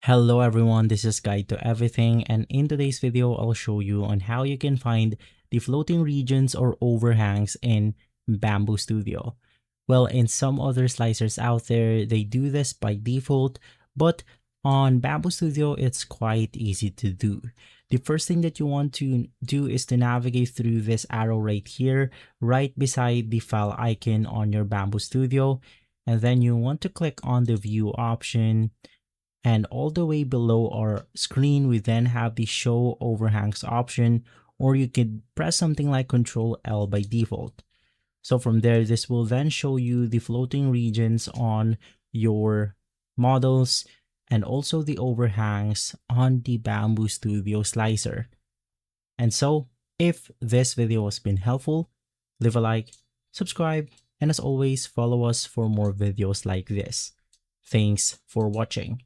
Hello everyone, this is Guide to Everything, and in today's video I'll show you on how you can find the floating regions or overhangs in Bambu Studio. Well, in some other slicers out there, they do this by default, but on Bambu Studio it's quite easy to do. The first thing that you want to do is to navigate through this arrow right here, right beside the file icon on your Bambu Studio, and then you want to click on the view option. And all the way below our screen, we then have the show overhangs option, or you could press something like Control L by default. So from there, this will then show you the floating regions on your models and also the overhangs on the Bambu Studio slicer. And so if this video has been helpful, leave a like, subscribe, and as always, follow us for more videos like this. Thanks for watching.